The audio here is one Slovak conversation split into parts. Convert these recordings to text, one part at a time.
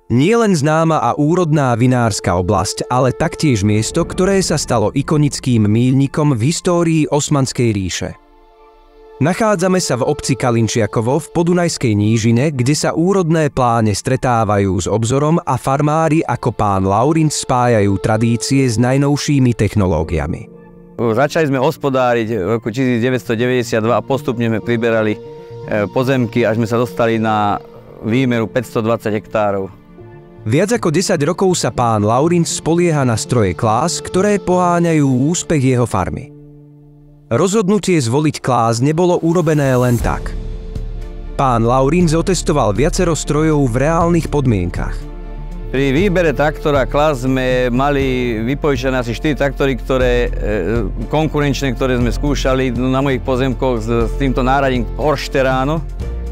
Nie len známa a úrodná vinárska oblasť, ale taktiež miesto, ktoré sa stalo ikonickým míľnikom v histórii Osmanskej ríše. Nachádzame sa v obci Kalinčiakovo v Podunajskej nížine, kde sa úrodné pláne stretávajú s obzorom a farmári ako pán Laurinc spájajú tradície s najnovšími technológiami. Začali sme hospodáriť v roku 1992 a postupne sme priberali pozemky, až sme sa dostali na výmeru 520 hektárov. Viac ako 10 rokov sa pán Laurinc spolieha na stroje Claas, ktoré poháňajú úspech jeho farmy. Rozhodnutie zvoliť Claas nebolo urobené len tak. Pán Laurinc otestoval viacero strojov v reálnych podmienkach. Pri výbere traktora Claas sme mali vypožičané asi 4 traktory, konkurenčné, ktoré sme skúšali na mojich pozemkoch s týmto náradím Horšteráno,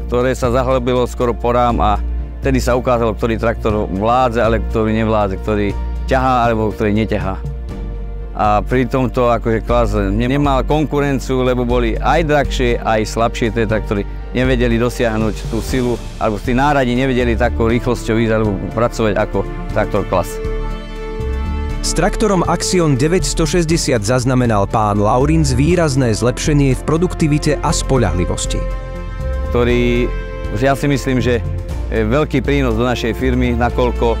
ktoré sa zahlbilo skoro po rám a vtedy sa ukázalo, ktorý traktor vládze, ale ktorý nevládze, ktorý ťahá alebo ktorý neťahá. A pri tomto akože Claas nemal konkurenciu, lebo boli aj drahšie, aj slabšie tie traktory. Nevedeli dosiahnuť tú silu, alebo tí náradi nevedeli takou rýchlosťou ísť alebo pracovať ako traktor Claas. S traktorom Axion 960 zaznamenal pán Laurinc výrazné zlepšenie v produktivite a spoľahlivosti. Ktorý, ja si myslím, že je veľký prínos do našej firmy, nakoľko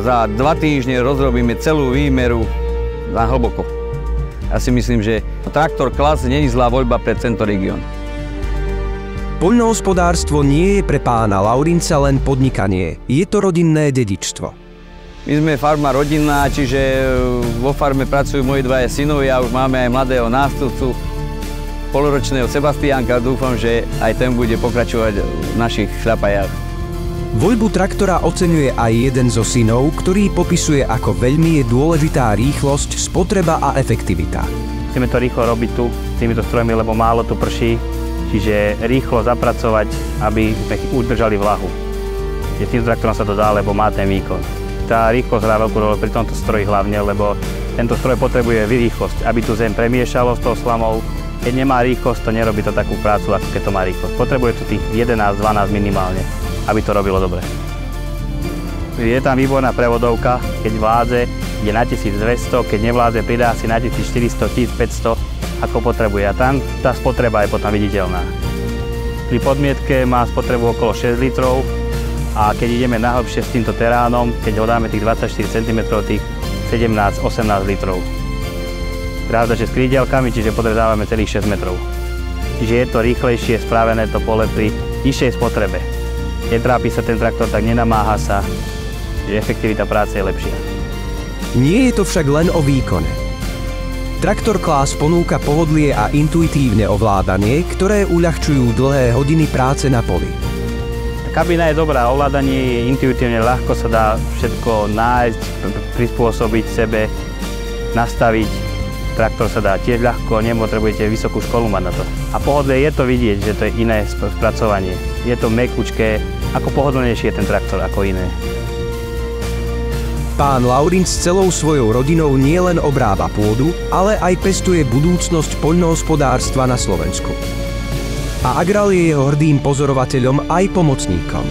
za 2 týždne rozrobíme celú výmeru na hlboko. Ja si myslím, že traktor Claas nie je zlá voľba pre tento región. Poľnohospodárstvo nie je pre pána Laurinca len podnikanie, je to rodinné dedičstvo. My sme farma rodinná, čiže vo farme pracujú moji 2 synovia, už máme aj mladého nástupcu, poloročného Sebastiánka, dúfam, že aj ten bude pokračovať v našich šľapajách. Voľbu traktora oceňuje aj jeden zo synov, ktorý popisuje, ako veľmi je dôležitá rýchlosť, spotreba a efektivita. Chceme to rýchlo robiť tu, s týmito strojmi, lebo málo tu prší, čiže rýchlo zapracovať, aby sme udržali vlahu. S týmto traktorom sa to dá, lebo má ten výkon. Tá rýchlosť hrá veľkú rolu pri tomto stroji hlavne, lebo tento stroj potrebuje rýchlosť, aby tu zem premiešalo s tou slamou. Keď nemá rýchlosť, to nerobí to takú prácu, ako keď to má rýchlosť. Potrebuje tu tých 11-12 minimálne, aby to robilo dobre. Je tam výborná prevodovka, keď vládze, je na 1200, keď nevládze, pridá si na 1400, 1500, ako potrebuje. A tam tá spotreba je potom viditeľná. Pri podmietke má spotrebu okolo 6 litrov a keď ideme nahlbšie s týmto teránom, keď ho dáme tých 24 cm, tých 17-18 litrov. Pravda, že s krídelkami, čiže podrezávame celých 6 metrov. Čiže je to rýchlejšie spravené to pole pri nižšej spotrebe. Netrápi sa ten traktor, tak nenamáha sa, že efektivita práce je lepšia. Nie je to však len o výkone. Traktor Claas ponúka pohodlie a intuitívne ovládanie, ktoré uľahčujú dlhé hodiny práce na poli. Kabína je dobrá, ovládanie je intuitívne, ľahko sa dá všetko nájsť, prispôsobiť sebe, nastaviť. Traktor sa dá tiež ľahko, nepotrebujete vysokú školu mať na to. A pohodlie je to vidieť, že to je iné spracovanie. Je to mäkúčké, ako pohodlnejšie je ten traktor ako iné. Pán Laurinc s celou svojou rodinou nielen obrába pôdu, ale aj pestuje budúcnosť poľnohospodárstva na Slovensku. A Agral je jeho hrdým pozorovateľom aj pomocníkom.